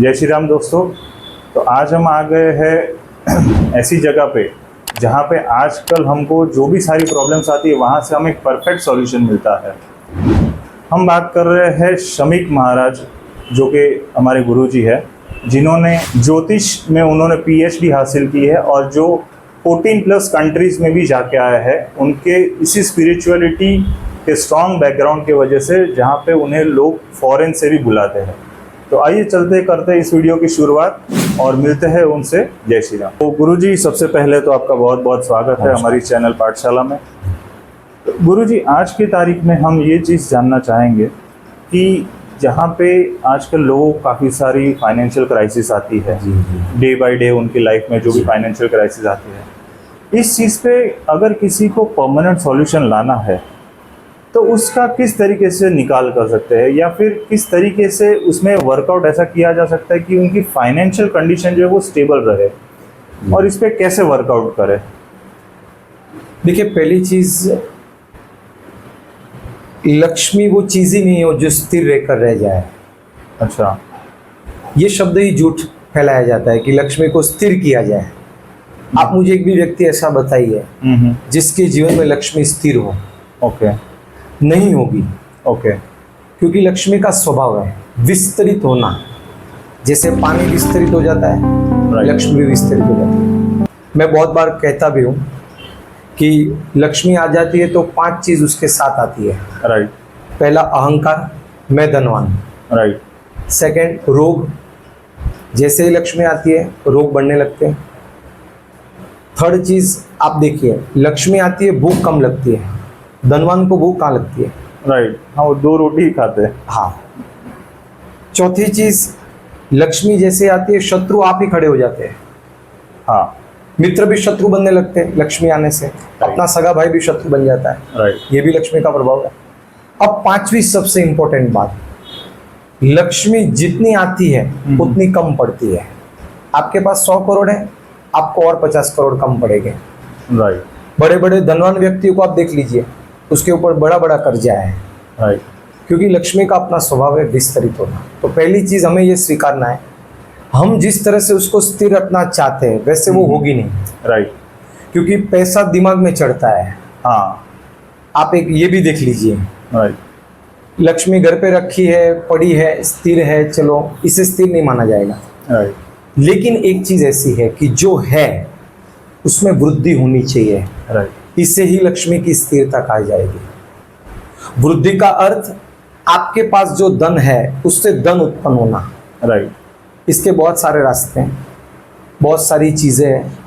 जय श्री राम दोस्तों। तो आज हम आ गए हैं ऐसी जगह पे जहाँ पे आजकल हमको जो भी सारी प्रॉब्लम्स आती है वहाँ से हमें एक परफेक्ट सॉल्यूशन मिलता है। हम बात कर रहे हैं शमीक महाराज, जो कि हमारे गुरुजी है, जिन्होंने ज्योतिष में उन्होंने पीएचडी हासिल की है और जो 14+ कंट्रीज़ में भी जाके आया है। उनके इसी स्पिरिचुअलिटी के स्ट्रॉन्ग बैकग्राउंड की वजह से जहाँ पे उन्हें लोग फॉरेन से भी बुलाते हैं। तो आइए चलते करते इस वीडियो की शुरुआत और मिलते हैं उनसे। जय श्री राम। तो गुरुजी, सबसे पहले तो आपका बहुत बहुत स्वागत है हमारी चैनल पाठशाला में। तो गुरुजी, आज की तारीख में हम ये चीज़ जानना चाहेंगे कि जहाँ पे आजकल लोगों को काफ़ी सारी फाइनेंशियल क्राइसिस आती है, डे बाय डे उनकी लाइफ में जो भी फाइनेंशियल क्राइसिस आती है, इस चीज़ पे अगर किसी को परमानेंट सॉल्यूशन लाना है तो उसका किस तरीके से निकाल कर सकते हैं, या फिर किस तरीके से उसमें वर्कआउट ऐसा किया जा सकता है कि उनकी फाइनेंशियल कंडीशन जो है वो स्टेबल रहे, और इस पे कैसे वर्कआउट करें? देखिए, पहली चीज़, लक्ष्मी वो चीज़ ही नहीं हो जो स्थिर रहकर रह जाए। अच्छा, ये शब्द ही झूठ फैलाया जाता है कि लक्ष्मी को स्थिर किया जाए। आप मुझे एक भी व्यक्ति ऐसा बताइए जिसके जीवन में लक्ष्मी स्थिर हो। ओके, नहीं होगी। ओके, क्योंकि लक्ष्मी का स्वभाव है विस्तरित होना। जैसे पानी विस्तरित हो जाता है, लक्ष्मी भी विस्तरित हो जाती है। मैं बहुत बार कहता भी हूँ कि लक्ष्मी आ जाती है तो 5 चीज़ उसके साथ आती है। राइट। पहला अहंकार, मैं धनवान। राइट। सेकंड, रोग। जैसे ही लक्ष्मी आती है रोग बढ़ने लगते हैं। थर्ड चीज़, आप देखिए, लक्ष्मी आती है भूख कम लगती है। धनवान को भूख कहाँ लगती है? राइट। हाँ, वो 2 रोटी ही खाते हैं। हाँ। चौथी चीज़, लक्ष्मी जैसे आती है शत्रु आप ही खड़े हो जाते हैं। हाँ, मित्र भी शत्रु बनने लगते हैं लक्ष्मी आने से। अपना सगा भाई भी शत्रु बन जाता है। राइट। ये भी लक्ष्मी का प्रभाव है। अब 5वीं सबसे इंपॉर्टेंट बात, लक्ष्मी जितनी आती है उतनी कम पड़ती है। आपके पास 100 करोड़ है, आपको और 50 करोड़ कम पड़ेंगे। राइट। बड़े बड़े धनवान व्यक्तियों को आप देख लीजिए, उसके ऊपर बड़ा बड़ा कर्जा है। राइट। क्योंकि लक्ष्मी का अपना स्वभाव है विस्तरित होना। तो पहली चीज़ हमें ये स्वीकारना है, हम जिस तरह से उसको स्थिर रखना चाहते हैं वैसे वो होगी नहीं। राइट। क्योंकि पैसा दिमाग में चढ़ता है। हाँ, आप एक ये भी देख लीजिए, राइट। लक्ष्मी घर पे रखी है, पड़ी है, स्थिर है, चलो इसे स्थिर नहीं माना जाएगा। राइट। लेकिन एक चीज़ ऐसी है कि जो है उसमें वृद्धि होनी चाहिए। राइट। इससे ही लक्ष्मी की स्थिरता कहा जाएगी। वृद्धि का अर्थ आपके पास जो धन है उससे धन उत्पन्न होना। राइट। इसके बहुत सारे रास्ते हैं, बहुत सारी चीज़ें हैं,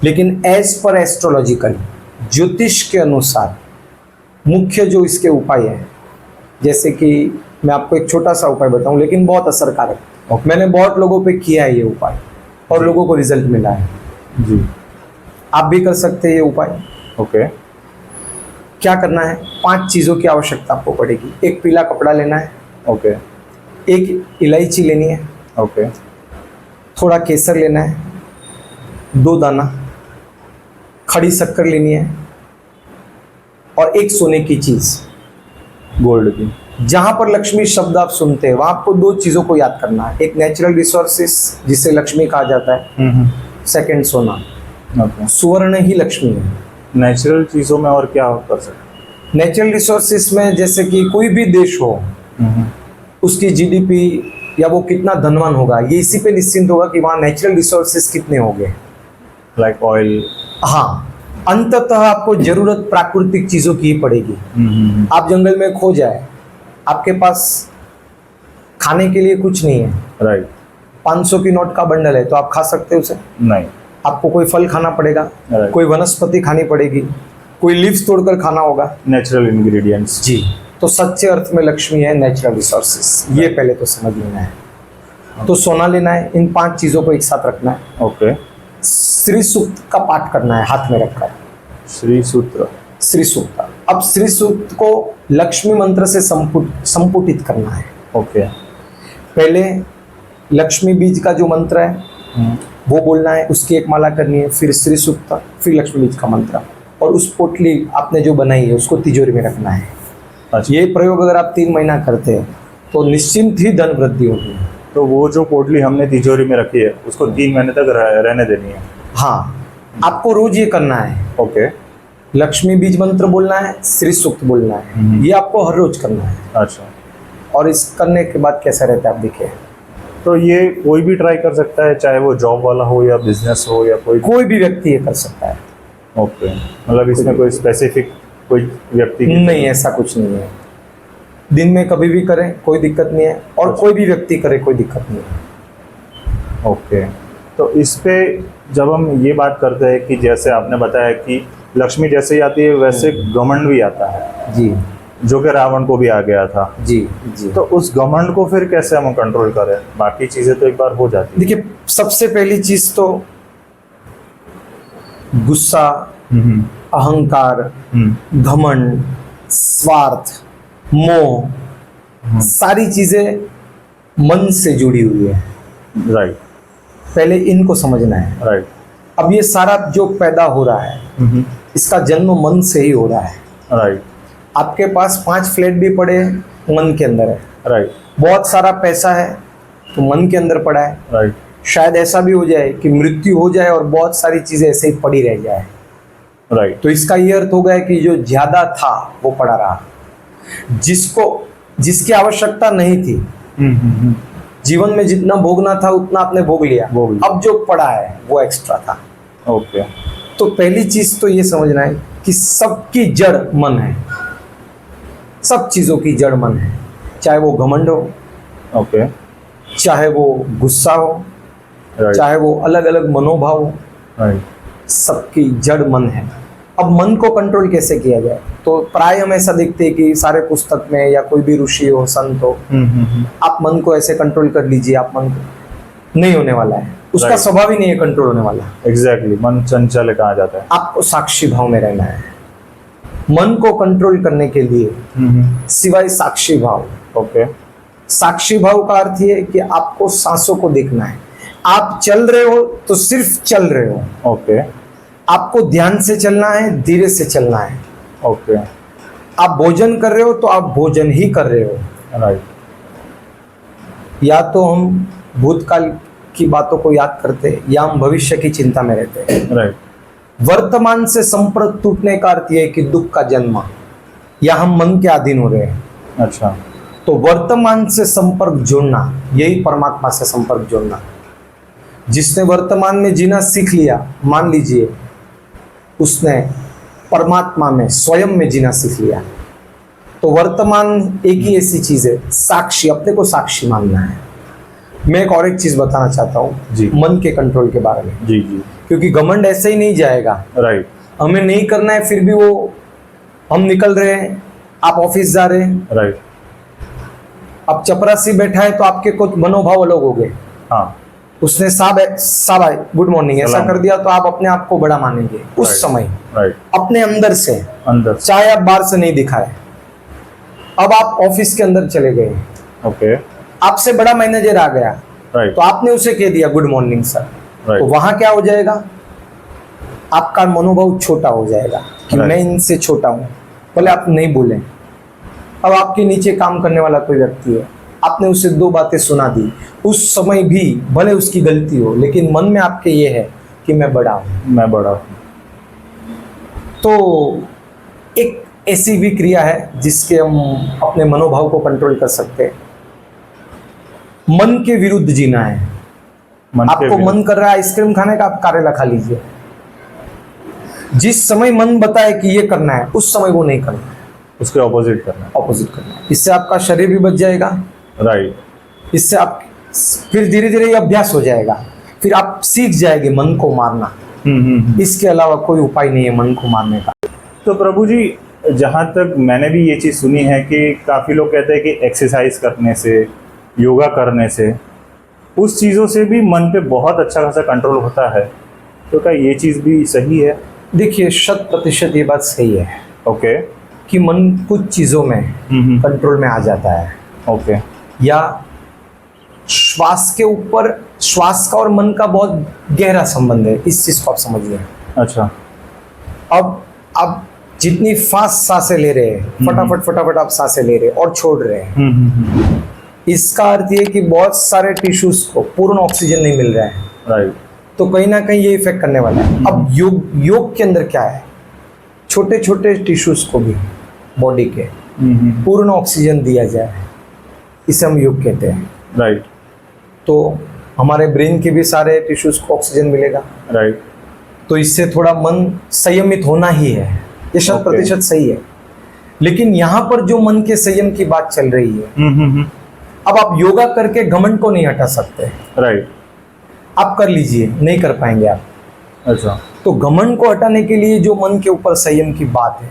लेकिन एज पर एस्ट्रोलॉजिकल, ज्योतिष के अनुसार मुख्य जो इसके उपाय हैं, जैसे कि मैं आपको एक छोटा सा उपाय बताऊं लेकिन बहुत असरकारक। मैंने बहुत लोगों पे किया है ये उपाय और लोगों को रिजल्ट मिला है। जी, आप भी कर सकते हैं ये उपाय। ओके। क्या करना है, 5 चीज़ों की आवश्यकता आपको पड़ेगी। एक पीला कपड़ा लेना है। ओके। एक इलायची लेनी है। ओके। थोड़ा केसर लेना है। 2 दाना खड़ी शक्कर लेनी है। और एक सोने की चीज़, गोल्ड की। जहाँ पर लक्ष्मी शब्द आप सुनते हैं वहाँ आपको 2 चीज़ों को याद करना है। एक नेचुरल रिसोर्सेस जिसे लक्ष्मी कहा जाता है, सेकंड सोना। ओके। सुवर्ण ही लक्ष्मी है। नेचुरल चीज़ों में और क्या कर सकते? नेचुरल रिसोर्सेस में जैसे कि कोई भी देश हो, उसकी जीडीपी या वो कितना धनवान होगा ये इसी पे निश्चिंत होगा कि वहाँ नेचुरल रिसोर्सेस कितने होंगे। Like oil. हाँ, अंततः आपको जरूरत प्राकृतिक चीज़ों की ही पड़ेगी। आप जंगल में खो जाए, आपके पास खाने के लिए कुछ नहीं है। राइट। 500 की नोट का बंडल है तो आप खा सकते हो उसे? नहीं। आपको कोई फल खाना पड़ेगा, कोई वनस्पति खानी पड़ेगी, कोई लीव्स तोड़कर खाना होगा। Natural ingredients. जी, तो सच्चे अर्थ में लक्ष्मी है नेचुरल रिसोर्सेस। ये पहले तो समझ लेना है। तो सोना लेना है, इन 5 चीज़ों को एक साथ रखना है। ओके। श्री सूक्त का पाठ करना है हाथ में रखकर। श्री सूत्र। श्री सूक्त। अब श्री सूक्त को लक्ष्मी मंत्र से संपुटित करना है। ओके। पहले लक्ष्मी बीज का जो मंत्र है वो बोलना है, उसकी एक माला करनी है, फिर श्री सूक्त, फिर लक्ष्मी बीज का मंत्र, और उस पोटली आपने जो बनाई है उसको तिजोरी में रखना है। अच्छा। ये प्रयोग अगर आप 3 महीना करते हैं तो निश्चिंत ही धन वृद्धि होगी। तो वो जो पोटली हमने तिजोरी में रखी है उसको 3 महीने तक रहने देनी है। हाँ, आपको रोज ये करना है। ओके। लक्ष्मी बीज मंत्र बोलना है, श्री सूक्त बोलना है, ये आपको हर रोज करना है। अच्छा। और इस करने के बाद कैसा रहता है आप देखिए। तो ये कोई भी ट्राई कर सकता है, चाहे वो जॉब वाला हो या बिजनेस हो या कोई भी व्यक्ति ये कर सकता है। ओके, मतलब इसमें कोई स्पेसिफिक कोई व्यक्ति नहीं, ऐसा कुछ नहीं है। दिन में कभी भी करें कोई दिक्कत नहीं है, और कोई भी व्यक्ति करे कोई दिक्कत नहीं है। ओके। तो इस पे जब हम ये बात करते हैं कि जैसे आपने बताया कि लक्ष्मी जैसे ही आती है वैसे घमंड भी आता है जी, जो कि रावण को भी आ गया था। जी जी। तो उस घमंड को फिर कैसे हम कंट्रोल करें? बाकी चीजें तो एक बार हो जाती देखिए, सबसे पहली चीज तो गुस्सा, अहंकार, घमंड, स्वार्थ, मोह, सारी चीजें मन से जुड़ी हुई है। राइट। पहले इनको समझना है। राइट। अब ये सारा जो पैदा हो रहा है इसका जन्म मन से ही हो रहा है। राइट। आपके पास 5 फ्लैट भी पड़े हैं, मन के अंदर है। राइट। बहुत सारा पैसा है तो मन के अंदर पड़ा है। राइट। शायद ऐसा भी हो जाए कि मृत्यु हो जाए और बहुत सारी चीजें ऐसे ही पड़ी रह जाए। राइट। तो इसका ये अर्थ हो गया कि जो ज्यादा था वो पड़ा रहा, जिसकी आवश्यकता नहीं थी। जीवन में जितना भोगना था उतना आपने भोग लिया, अब जो पड़ा है वो एक्स्ट्रा था। ओके। तो पहली चीज तो ये समझना है कि सबकी जड़ मन है, सब चीजों की जड़ मन है। चाहे वो घमंड हो, ओके, चाहे वो गुस्सा हो, राइट, चाहे वो अलग अलग मनोभाव हो, राइट, सबकी जड़ मन है। अब मन को कंट्रोल कैसे किया जाए? तो प्राय हम ऐसा देखते हैं कि सारे पुस्तक में या कोई भी ऋषि हो, संत हो, आप मन को ऐसे कंट्रोल कर लीजिए, आप मन को नहीं होने वाला है, उसका Right. स्वभाव ही नहीं है कंट्रोल होने वाला। एग्जैक्टली, मन चंचल कहा जाता है। आपको साक्षी भाव में रहना है। मन को कंट्रोल करने के लिए सिवाय साक्षी भाव, ओके, साक्षी भाव का अर्थ ये है कि आपको सांसों को देखना है। आप चल रहे हो तो सिर्फ चल रहे हो, ओके, आपको ध्यान से चलना है, धीरे से चलना है। ओके, आप भोजन कर रहे हो तो आप भोजन ही कर रहे हो। राइट, या तो हम भूतकाल की बातों को याद करते या हम भविष्य की चिंता में रहते। राइट, वर्तमान से संपर्क टूटने का अर्थ यह है कि दुख का जन्म, या हम मन के अधीन हो रहे हैं। अच्छा, तो वर्तमान से संपर्क जोड़ना, यही परमात्मा से संपर्क जोड़ना। जिसने वर्तमान में जीना सीख लिया, मान लीजिए उसने परमात्मा में, स्वयं में जीना सीख लिया। तो वर्तमान एक ही ऐसी चीज है, साक्षी, अपने को साक्षी मानना है। मैं एक और एक चीज बताना चाहता जी। हूँ मन के कंट्रोल के बारे में, जी जी, क्योंकि घमंड ऐसे ही नहीं जाएगा। राइट, हमें नहीं करना है, फिर भी वो हम निकल रहे हैं, आप ऑफिस जा रहे हैं, राइट, अब चपरासी बैठा है तो आपके कुछ मनोभाव अलग हो गए। हाँ, उसने साहब गुड मॉर्निंग ऐसा सलाम। कर दिया तो आप अपने आप को बड़ा मानेंगे उस Right. समय, राइट, अपने अंदर से, अंदर, चाहे आप बाहर से नहीं दिखाए। अब आप ऑफिस के अंदर चले गए, ओके, आपसे बड़ा मैनेजर आ गया, राइट, तो आपने उसे कह दिया गुड मॉर्निंग सर, तो राइट, वहां क्या हो जाएगा? आपका मनोभाव छोटा हो जाएगा कि Right. मैं इनसे छोटा हूं, भले आप नहीं बोले। अब आपके नीचे काम करने वाला कोई व्यक्ति है, आपने उसे 2 बातें सुना दी, उस समय भी भले उसकी गलती हो, लेकिन मन में आपके ये है कि मैं बड़ा हूं। मैं बड़ा हूँ। तो एक ऐसी भी क्रिया है जिसके हम अपने मनोभाव को कंट्रोल कर सकते हैं। मन के विरुद्ध जीना है। मन के आपको विरुद्ध। मन कर रहा है आइसक्रीम खाने का, आप करेला खा लीजिए। जिस समय मन बताए कि ये करना है, उस समय वो नहीं करना है, उसके ऑपोजिट करना ऑपोजिट करना है। इससे आपका शरीर भी बच जाएगा, है। राइट, इससे आप फिर धीरे धीरे ये अभ्यास हो जाएगा, फिर आप सीख जाएंगे मन को मारना। इसके अलावा कोई उपाय नहीं है मन को मारने का। तो प्रभु जी, जहाँ तक मैंने भी ये चीज़ सुनी है कि काफ़ी लोग कहते हैं कि एक्सरसाइज करने से, योगा करने से, उस चीज़ों से भी मन पे बहुत अच्छा खासा कंट्रोल होता है। तो क्या ये चीज़ भी सही है? देखिए, 100% ये बात सही है ओके, कि मन कुछ चीज़ों में कंट्रोल में आ जाता है। ओके, या श्वास के ऊपर, श्वास का और मन का बहुत गहरा संबंध है, इस चीज़ को आप समझिए। अच्छा, अब आप जितनी फास्ट सांसें ले रहे हैं, फटाफट फटाफट आप सांसें ले रहे हैं और छोड़ रहे हैं, इसका अर्थ ये कि बहुत सारे टिश्यूज को पूर्ण ऑक्सीजन नहीं मिल रहा है, राइट। तो कहीं ना कहीं ये इफेक्ट करने वाला है। अब योग के अंदर क्या है, छोटे छोटे टिश्यूज को भी बॉडी के पूर्ण ऑक्सीजन दिया जाए, इसे हम योग कहते हैं। राइट। तो हमारे ब्रेन के भी सारे टिश्यूज को ऑक्सीजन मिलेगा, राइट। तो इससे थोड़ा मन संयमित होना ही है, ये 100% सही है। लेकिन यहाँ पर जो मन के संयम की बात चल रही है, अब आप योगा करके घमंड को नहीं हटा सकते, राइट। आप कर लीजिए, नहीं कर पाएंगे आप। अच्छा। तो घमंड को हटाने के लिए जो मन के ऊपर संयम की बात है,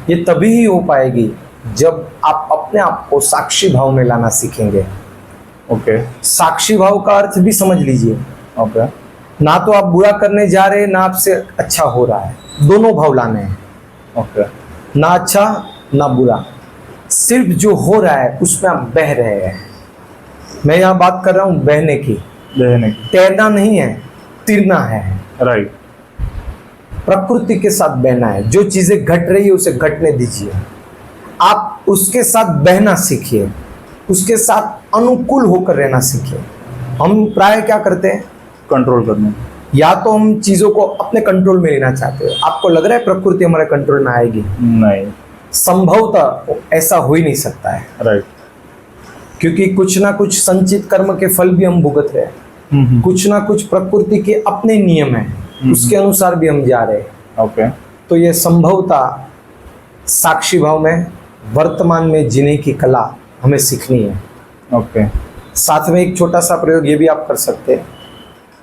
ये तभी ही हो पाएगी जब आप अपने आप को साक्षी भाव में लाना सीखेंगे। ओके। साक्षी भाव का अर्थ भी समझ लीजिए। ओके। ना तो आप बुरा करने जा रहे हैं, ना आपसे अच्छा हो रहा है, दोनों भाव लाने हैं। ओके। ना अच्छा ना बुरा, सिर्फ जो हो रहा है उसमें आप बह रहे हैं। मैं यहाँ बात कर रहा हूँ बहने की, तैरना नहीं है, तिरना है। राइट। प्रकृति के साथ बहना है, जो चीजें घट रही है उसे घटने दीजिए, आप उसके साथ बहना सीखिए, उसके साथ अनुकूल होकर रहना सीखिए। हम प्राय क्या करते हैं, कंट्रोल करने, या तो हम चीजों को अपने कंट्रोल में लेना चाहते हैं। आपको लग रहा है प्रकृति हमारे कंट्रोल में आएगी? नहीं, संभवतः ऐसा हो ही नहीं सकता है। राइट। क्योंकि कुछ ना कुछ संचित कर्म के फल भी हम भुगत रहे हैं, कुछ ना कुछ प्रकृति के अपने नियम हैं, उसके अनुसार भी हम जा रहे हैं। ओके। तो ये संभवतः साक्षी भाव में वर्तमान में जीने की कला हमें सीखनी है। ओके। साथ में एक छोटा सा प्रयोग ये भी आप कर सकते हैं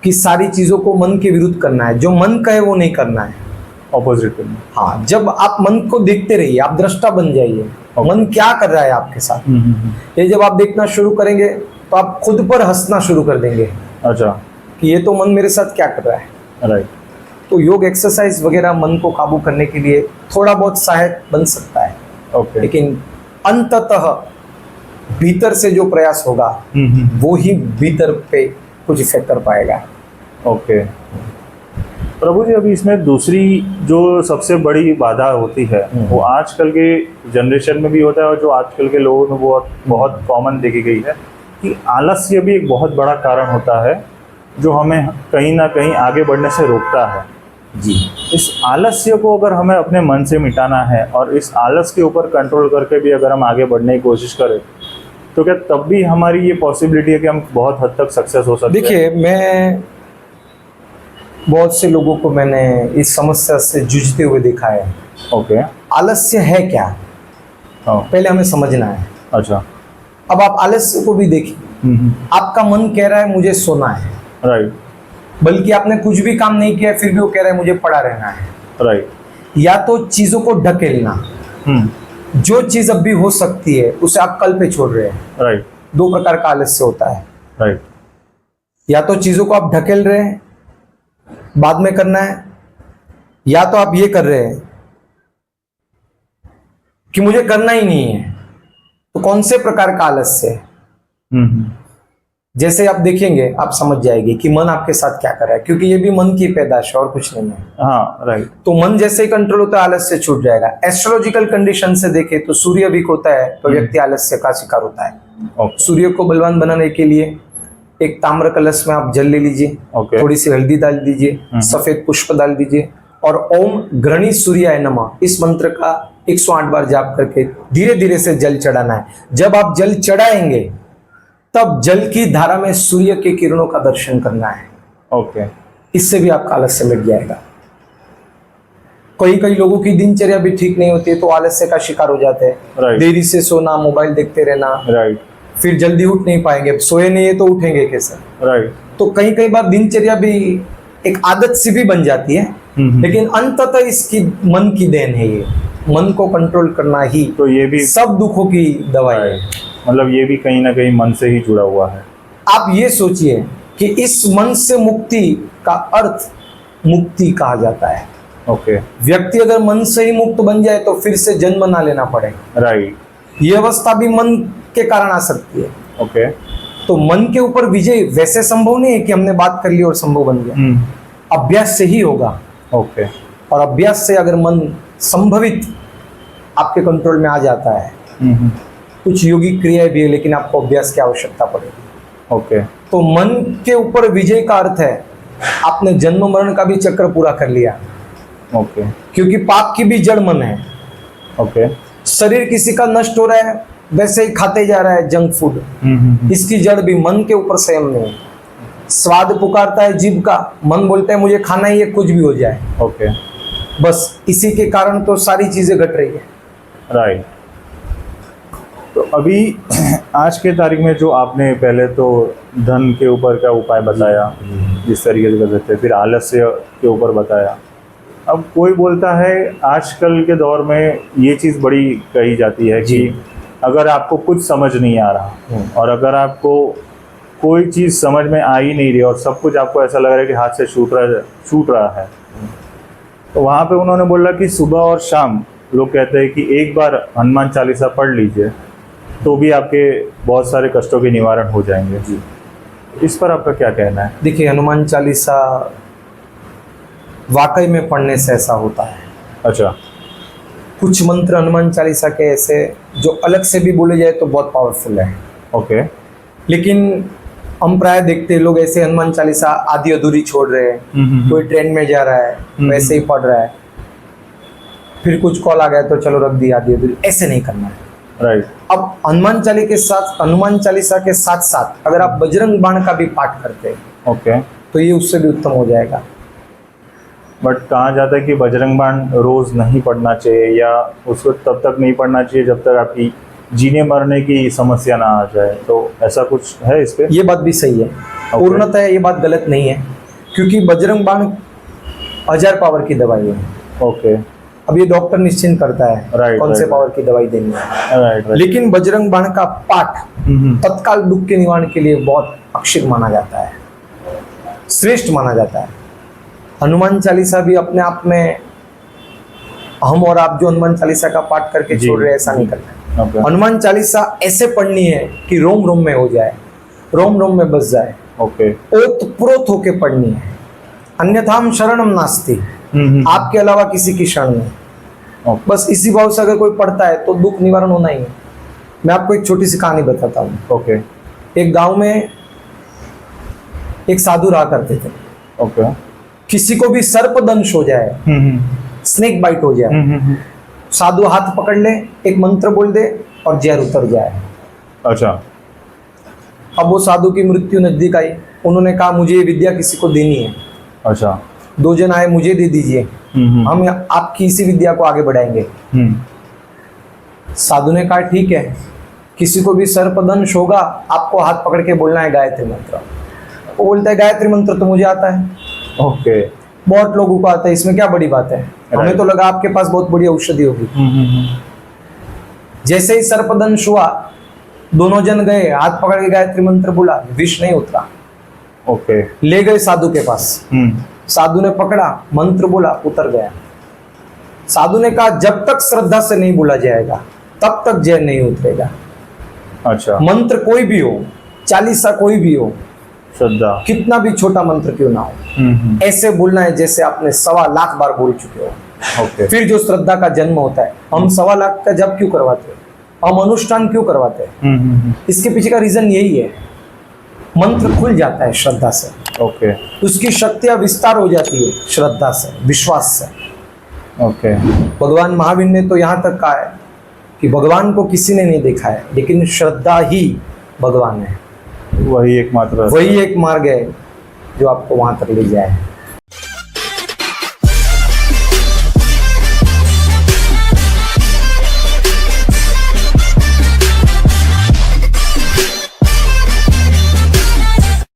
कि सारी चीजों को मन के विरुद्ध करना है, जो मन कहे वो नहीं करना है, ऑपोजिट करना। हाँ, जब आप मन को देखते रहिए, आप दृष्टा बन जाइए, मन क्या कर रहा है आपके साथ। ये जब आप देखना शुरू करेंगे तो आप खुद पर हंसना शुरू कर देंगे। अच्छा। कि ये तो मन मेरे साथ क्या कर रहा है। राइट। तो योग एक्सरसाइज वगैरह मन को काबू करने के लिए थोड़ा बहुत सहायक बन सकता है। ओके। लेकिन अंततः भीतर से जो प्रयास होगा वो ही भीतर पे कुछ इफेक्ट कर पाएगा। ओके। प्रभु जी, अभी इसमें दूसरी जो सबसे बड़ी बाधा होती है वो आजकल के जनरेशन में भी होता है और जो आजकल के लोगों में वो बहुत कॉमन देखी गई है कि आलस्य भी एक बहुत बड़ा कारण होता है जो हमें कहीं ना कहीं आगे बढ़ने से रोकता है। जी। इस आलस्य को अगर हमें अपने मन से मिटाना है और इस आलस के ऊपर कंट्रोल करके भी अगर हम आगे बढ़ने की कोशिश करें तो क्या तब भी हमारी ये पॉसिबिलिटी है कि हम बहुत हद तक सक्सेस हो सकते हैं? देखिए, मैं बहुत से लोगों को मैंने इस समस्या से जूझते हुए देखा है। ओके। आलस्य है क्या, पहले हमें समझना है। अच्छा। अब आप आलस्य को भी देखिए, आपका मन कह रहा है मुझे सोना है, राइट। बल्कि आपने कुछ भी काम नहीं किया फिर भी वो कह रहा है मुझे पड़ा रहना है। राइट। या तो चीजों को ढकेलना, जो चीज अब भी हो सकती है उसे आप कल पे छोड़ रहे हैं। राइट। दो प्रकार का आलस्य होता है। राइट। या तो चीजों को आप ढकेल रहे हैं, बाद में करना है, या तो आप ये कर रहे हैं कि मुझे करना ही नहीं है। तो कौन से प्रकार का आलस्य है? जैसे आप देखेंगे आप समझ जाएंगे कि मन आपके साथ क्या कर रहा है, क्योंकि ये भी मन की पैदाश है और कुछ नहीं है। हाँ, राइट। तो मन जैसे ही कंट्रोल होता है आलस्य छूट जाएगा। एस्ट्रोलॉजिकल कंडीशन से देखें तो सूर्य वीक होता है तो व्यक्ति आलस्य का शिकार होता है। सूर्य को बलवान बनाने के लिए एक ताम्र कलश में आप जल ले लीजिए, थोड़ी सी हल्दी डाल दीजिए, सफेद पुष्प डाल दीजिए और ओम घृणी सूर्याय नमः इस मंत्र का 108 बार जाप करके धीरे धीरे से जल चढ़ाना है। जब आप जल चढ़ाएंगे तब जल की धारा में सूर्य के किरणों का दर्शन करना है। ओके। इससे भी आपका आलस्य मिट जाएगा। कई लोगों की दिनचर्या भी ठीक नहीं होती है तो आलस्य का शिकार हो जाते हैं। देरी से सोना, मोबाइल देखते रहना, राइट, फिर जल्दी उठ नहीं पाएंगे, सोए नहीं है तो उठेंगे कैसे, राइट। तो कई बार दिनचर्या भी एक आदत सी भी बन जाती है, लेकिन अंततः इसकी मन की देन है। ये मन को कंट्रोल करना ही तो ये भी सब दुखों की दवाई है। मतलब ये भी कहीं ना कहीं मन से ही जुड़ा हुआ है। आप ये सोचिए कि इस मन से मुक्ति का अर्थ मुक्ति कहा जाता है। ओके। व्यक्ति अगर मन से ही मुक्त बन जाए तो फिर से जन्म ना लेना पड़े, राइट। ये अवस्था भी मन के कारण आ सकती है। ओके। तो मन के ऊपर विजय वैसे संभव नहीं है कि हमने बात कर ली और संभव बन गया। अभ्यास से ही होगा। ओके। और अभ्यास से अगर मन संभवित आपके कंट्रोल में आ जाता है कुछ योगिक क्रियाएं भी है, लेकिन आपको अभ्यास की आवश्यकता पड़ेगी। ओके। तो मन के ऊपर विजय का अर्थ है आपने जन्म मरण का भी चक्र पूरा कर लिया, ओके। क्योंकि पाप की भी जड़ मन है। ओके। शरीर किसी का नष्ट हो रहा है, वैसे ही खाते जा रहा है जंक फूड, इसकी जड़ भी मन के ऊपर संयम नहीं है। स्वाद पुकारता है जीभ का, मन बोलता है मुझे खाना ही है, कुछ भी हो जाए। ओके। बस इसी के कारण तो सारी चीजें घट रही है। राइट। तो अभी आज के तारीख में जो आपने पहले तो धन के ऊपर का उपाय बताया, जिस तरीके से कर सकते हैं, फिर आलस्य के ऊपर बताया। अब कोई बोलता है आजकल के दौर में ये चीज़ बड़ी कही जाती है कि अगर आपको कुछ समझ नहीं आ रहा और अगर आपको कोई चीज़ समझ में आ ही नहीं रही और सब कुछ आपको ऐसा लग रहा है कि हाथ से छूट रहा है, तो वहाँ पे उन्होंने बोला कि सुबह और शाम लोग कहते हैं कि एक बार हनुमान चालीसा पढ़ लीजिए तो भी आपके बहुत सारे कष्टों के निवारण हो जाएंगे। जी, इस पर आपका क्या कहना है? देखिए, हनुमान चालीसा वाकई में पढ़ने से ऐसा होता है। अच्छा। कुछ मंत्र हनुमान चालीसा के ऐसे जो अलग से भी बोले जाए तो बहुत पावरफुल है। ओके। लेकिन हम प्राय देखते हैं लोग ऐसे हनुमान चालीसा आधी अधूरी छोड़ रहे हैं। कोई ट्रेन में जा रहा है वैसे ही पढ़ रहा है, फिर कुछ कॉल आ गया तो चलो रख दी आधी अधूरी। ऐसे नहीं करना है। राइट। अब हनुमान चालीसा के साथ साथ अगर आप बजरंग बाण का भी पाठ करते हैं, ओके, तो ये उससे भी उत्तम हो जाएगा। बट कहा जाता है कि बजरंग बाण रोज नहीं पढ़ना चाहिए या उसको तब तक नहीं पढ़ना चाहिए जब तक आपकी जीने मरने की समस्या ना आ जाए, तो ऐसा कुछ है इस पे? ये बात भी सही है। पूर्णतः ये बात गलत नहीं है, क्योंकि बजरंग बाण 1000 पावर की दवाई है। ओके। अब ये डॉक्टर निश्चिंत करता है कौन से पावर की दवाई देनी है। राइट। लेकिन बजरंग बाण का पाठ तत्काल दुख के निवारण के लिए बहुत अक्षित माना जाता है, श्रेष्ठ माना जाता है। हनुमान चालीसा भी अपने आप में, हम और आप जो हनुमान चालीसा का पाठ करके छोड़ रहे हैं, ऐसा नहीं करना है। हनुमान चालीसा ऐसे पढ़नी है कि रोम रोम में हो जाए, रोम रोम में बस जाए। ओके। ओतप्रोत होके पढ़नी है। अन्यथाम शरणम नास्ति, आपके अलावा किसी की शरण नहीं। बस इसी भाव से अगर कोई पढ़ता है तो दुख निवारण होना ही है। मैं आपको एक छोटी सी कहानी बताता हूँ। ओके। एक गांव में एक साधु रहा करते थे। ओके। किसी को भी सर्पदंश हो जाए, स्नेक बाइट हो जाए, साधु हाथ पकड़ ले, एक मंत्र बोल दे और जहर उतर जाए। अच्छा। अब वो साधु की मृत्यु नजदीक आई। उन्होंने कहा मुझे ये विद्या किसी को देनी है। अच्छा। 2 जन आए, मुझे दे दीजिए, हम आपकी इसी विद्या को आगे बढ़ाएंगे। साधु ने कहा ठीक है, किसी को भी सर्पदंश होगा आपको हाथ पकड़ के बोलना है गायत्री मंत्र। वो बोलता है गायत्री मंत्र तो मुझे आता है। ओके। बहुत लोगों को आता है, इसमें क्या बड़ी बात है? हमें तो लगा आपके पास बहुत बड़ी औषधि होगी। जैसे ही सर्पदंश हुआ, दोनों जन गए, हाथ पकड़ के गायत्री मंत्र बोला, विष नहीं उतरा। ओके। ले गए साधु के पास। साधु ने पकड़ा, मंत्र बोला, उतर गया। साधु ने कहा जब तक श्रद्धा से नहीं बोला जाएगा तब तक जहर नहीं उतरेगा। अच्छा। मंत्र कोई भी हो, चालीसा कोई भी हो, श्रद्धा, कितना भी छोटा मंत्र क्यों ना हो, ऐसे बोलना है जैसे आपने 1.25 लाख बार बोल चुके हो। ओके। फिर जो श्रद्धा का जन्म होता है। हम 1.25 लाख का जप क्यों करवाते हैं, हम अनुष्ठान क्यों करवाते हैं? इसके पीछे का रीजन यही है, मंत्र खुल जाता है श्रद्धा से। ओके। उसकी शक्तियां विस्तार हो जाती है श्रद्धा से, विश्वास से। ओके। भगवान महावीर ने तो यहाँ तक कहा है कि भगवान को किसी ने नहीं देखा है, लेकिन श्रद्धा ही भगवान है। वही एकमात्र वही एक मार्ग है जो आपको वहां तक ले जाए।